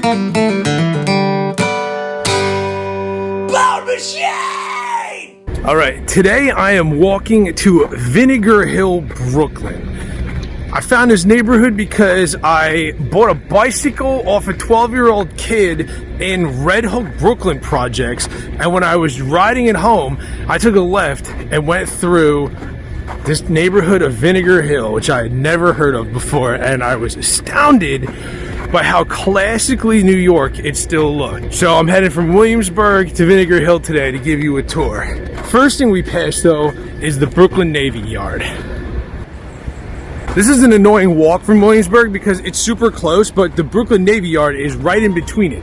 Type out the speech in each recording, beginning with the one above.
All right, today I am walking to Vinegar Hill, Brooklyn. I found this neighborhood because I bought a bicycle off a 12-year-old kid in Red Hook, Brooklyn projects, and when I was riding it home, I took a left and went through this neighborhood of Vinegar Hill, which I had never heard of before, and I was astounded by how classically New York it still looked. So I'm headed from Williamsburg to Vinegar Hill today to give you a tour. First thing we pass though is the Brooklyn Navy Yard. This is an annoying walk from Williamsburg because it's super close, but the Brooklyn Navy Yard is right in between it.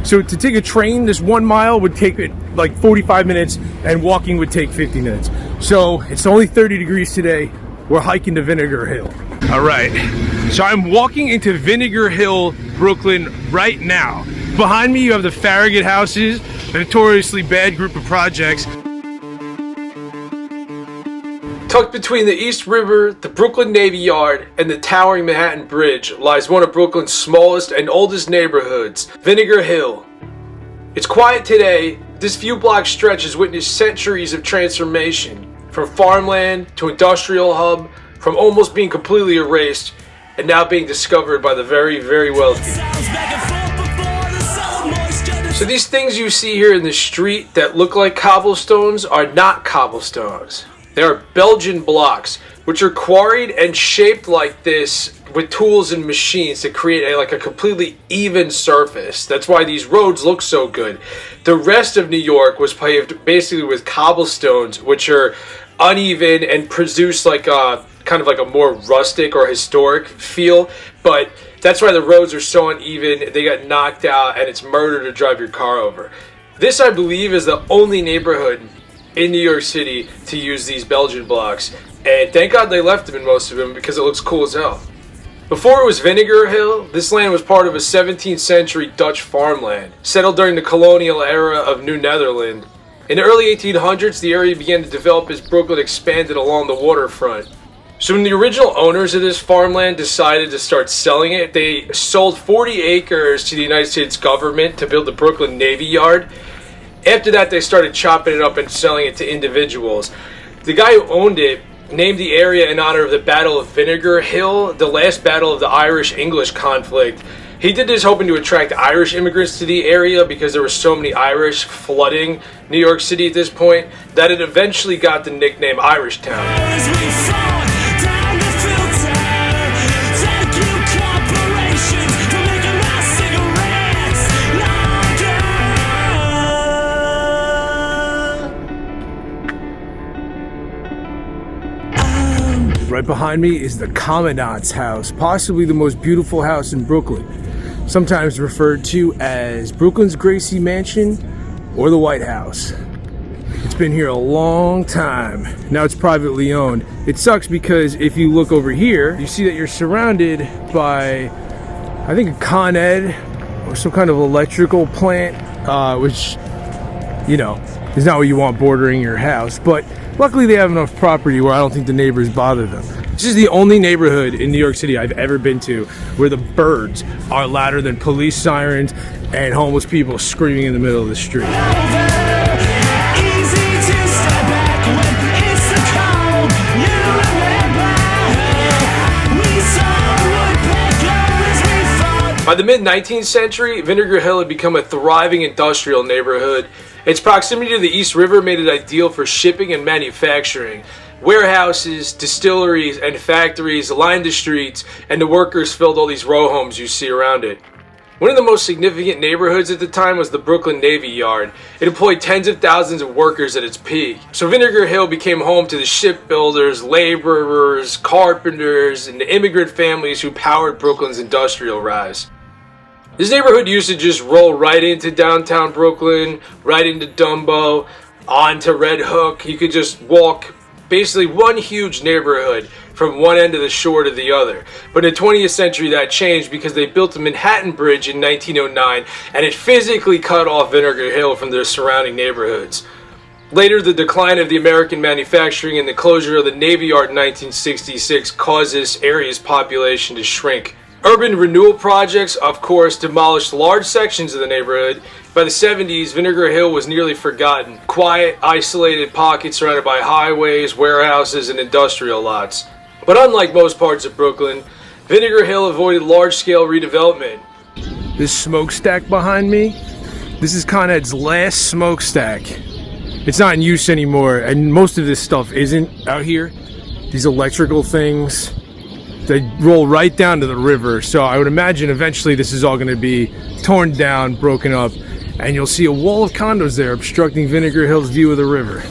So to take a train, this 1 mile would take it like 45 minutes and walking would take 50 minutes. So it's only 30 degrees today. We're hiking to Vinegar Hill. All right, so I'm walking into Vinegar Hill, Brooklyn right now. Behind me you have the Farragut houses, a notoriously bad group of projects. Tucked between the East River, the Brooklyn Navy Yard, and the towering Manhattan Bridge lies one of Brooklyn's smallest and oldest neighborhoods, Vinegar Hill. It's quiet today. This few block stretch has witnessed centuries of transformation, from farmland to industrial hub, from almost being completely erased and now being discovered by the very, very wealthy. So these things you see here in the street that look like cobblestones are not cobblestones. They are Belgian blocks, which are quarried and shaped like this with tools and machines to create a completely even surface. That's why these roads look so good. The rest of New York was paved basically with cobblestones, which are uneven and produce like a kind of like a more rustic or historic feel, but that's why the roads are so uneven. They got knocked out and it's murder to drive your car over. This, I believe, is the only neighborhood in New York City to use these Belgian blocks, and thank God they left them in most of them because it looks cool as hell. Before it was Vinegar Hill, this land was part of a 17th century Dutch farmland, settled during the colonial era of New Netherland. In the early 1800s, the area began to develop as Brooklyn expanded along the waterfront. So when the original owners of this farmland decided to start selling it, they sold 40 acres to the United States government to build the Brooklyn Navy Yard. After that, they started chopping it up and selling it to individuals. The guy who owned it named the area in honor of the Battle of Vinegar Hill, the last battle of the Irish-English conflict. He did this hoping to attract Irish immigrants to the area because there were so many Irish flooding New York City at this point that it eventually got the nickname Irish Town. Right behind me is the Commandant's house, possibly the most beautiful house in Brooklyn, sometimes referred to as Brooklyn's Gracie Mansion or the White House. It's been here a long time. Now it's privately owned. It sucks because if you look over here, you see that you're surrounded by, I think, a Con Ed or some kind of electrical plant, which, you know, is not what you want bordering your house. But luckily they have enough property where I don't think the neighbors bother them. This is the only neighborhood in New York City I've ever been to where the birds are louder than police sirens and homeless people screaming in the middle of the street. By the mid-19th century, Vinegar Hill had become a thriving industrial neighborhood. Its proximity to the East River made it ideal for shipping and manufacturing. Warehouses, distilleries, and factories lined the streets, and the workers filled all these row homes you see around it. One of the most significant neighborhoods at the time was the Brooklyn Navy Yard. It employed tens of thousands of workers at its peak. So Vinegar Hill became home to the shipbuilders, laborers, carpenters, and the immigrant families who powered Brooklyn's industrial rise. This neighborhood used to just roll right into downtown Brooklyn, right into Dumbo, onto Red Hook. You could just walk basically one huge neighborhood from one end of the shore to the other. But in the 20th century that changed because they built the Manhattan Bridge in 1909 and it physically cut off Vinegar Hill from the surrounding neighborhoods. Later, the decline of the American manufacturing and the closure of the Navy Yard in 1966 caused this area's population to shrink Urban renewal projects, of course, demolished large sections of the neighborhood. By the 70s, Vinegar Hill was nearly forgotten. Quiet, isolated pockets surrounded by highways, warehouses, and industrial lots. But unlike most parts of Brooklyn, Vinegar Hill avoided large-scale redevelopment. This smokestack behind me, this is Con Ed's last smokestack. It's not in use anymore, and most of this stuff isn't out here. These electrical things, they roll right down to the river, so I would imagine eventually this is all going to be torn down, broken up, and you'll see a wall of condos there obstructing Vinegar Hill's view of the river.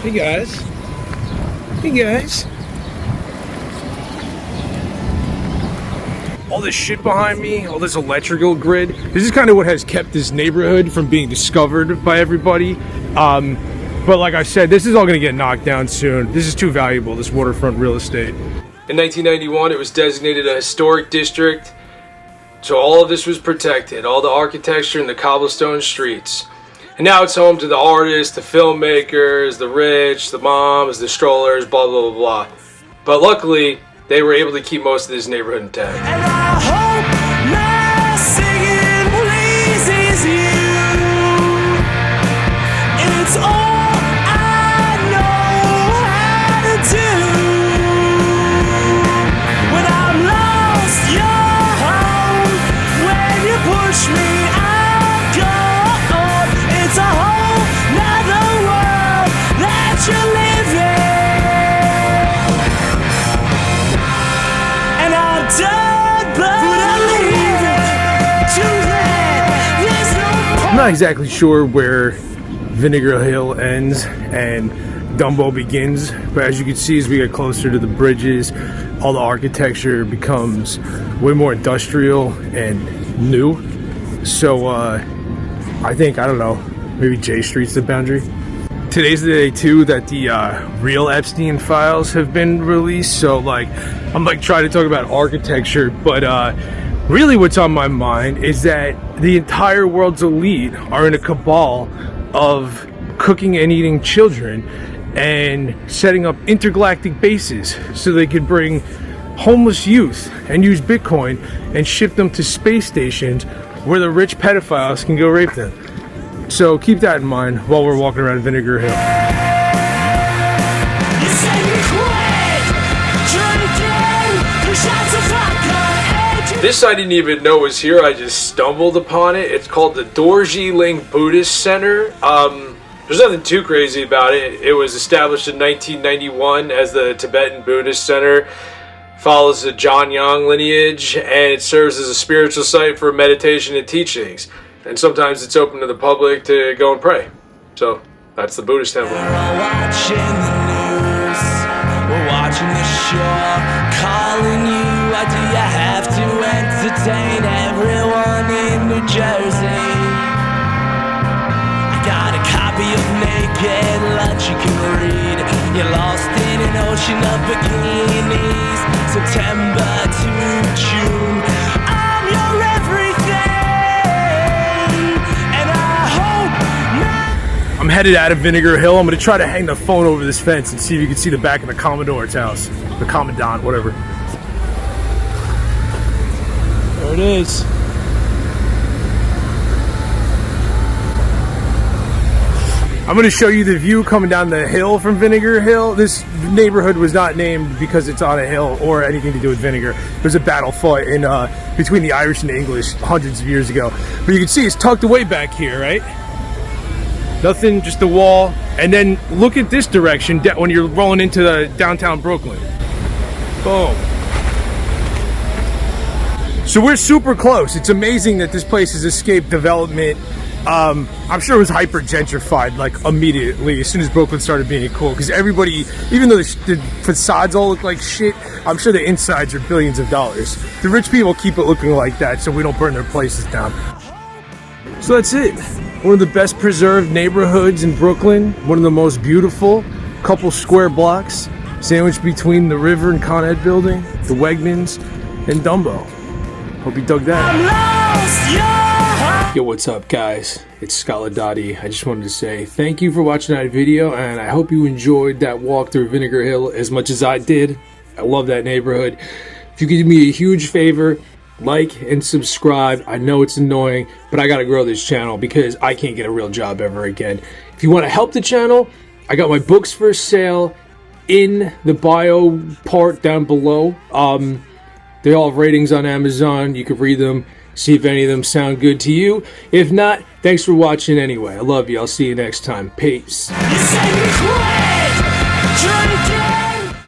Hey guys. Hey guys. All this shit behind me, all this electrical grid, this is kind of what has kept this neighborhood from being discovered by everybody. But like I said, this is all going to get knocked down soon. This is too valuable, this waterfront real estate. In 1991, it was designated a historic district, so all of this was protected, all the architecture and the cobblestone streets. And now it's home to the artists, the filmmakers, the rich, the moms, the strollers, blah, blah, blah, blah. But luckily, they were able to keep most of this neighborhood intact. And I hope my singing pleases you. It's all I know how to do. When I'm lost, you're home. When you push me, I'll go on. It's a whole nother world that you live in. And I'm done, but I'm leaving. Too late. There's no point. I'm not exactly sure where Vinegar Hill ends and Dumbo begins, but as you can see, as we get closer to the bridges, all the architecture becomes way more industrial and new. So I think, I don't know, maybe J Street's the boundary. Today's the day too that the real Epstein files have been released, so like I'm like trying to talk about architecture, but really what's on my mind is that the entire world's elite are in a cabal of cooking and eating children and setting up intergalactic bases so they could bring homeless youth and use Bitcoin and ship them to space stations where the rich pedophiles can go rape them. So keep that in mind while we're walking around Vinegar Hill. You say you quit. Drinking. You shot some vodka. This I didn't even know was here. I just stumbled upon it. It's called the Dorji Ling Buddhist Center. There's nothing too crazy about it. It was established in 1991 as the Tibetan Buddhist Center. Follows the Janyang lineage, and it serves as a spiritual site for meditation and teachings. And sometimes it's open to the public to go and pray. So that's the Buddhist temple. We're all watching the news. We're watching the show. Calling you. Why do you have to entertain everyone in New Jersey? I got a copy of Naked Lunch you can read. You're lost in an ocean of bikinis. September to June. I'm your everything. And I hope I'm headed out of Vinegar Hill. I'm going to try to hang the phone over this fence and see if you can see the back of the Commodore's house. The Commandant, whatever. There it is. I'm going to show you the view coming down the hill from Vinegar Hill. This neighborhood was not named because it's on a hill or anything to do with vinegar. There was a battle fought in between the Irish and the English hundreds of years ago. But you can see it's tucked away back here, right? Nothing, just the wall. And then look at this direction when you're rolling into the downtown Brooklyn. Boom. So we're super close. It's amazing that this place has escaped development. I'm sure it was hyper gentrified like immediately as soon as Brooklyn started being cool, because everybody, even though the facades all look like shit, I'm sure the insides are billions of dollars. The rich people keep it looking like that so we don't burn their places down. So that's it. One of the best preserved neighborhoods in Brooklyn, one of the most beautiful, couple square blocks sandwiched between the river and Con Ed building, the Wegmans, and Dumbo. Hope you dug that. I'm lost, you're Yo, what's up, guys? It's Scott Laudati. I just wanted to say thank you for watching that video, and I hope you enjoyed that walk through Vinegar Hill as much as I did. I love that neighborhood. If you could do me a huge favor, like and subscribe. I know it's annoying, but I gotta grow this channel because I can't get a real job ever again. If you want to help the channel, I got my books for sale in the bio part down below. They all have ratings on Amazon. You can read them, see if any of them sound good to you. If not, thanks for watching anyway. I love you. I'll see you next time. Peace. You say you quit,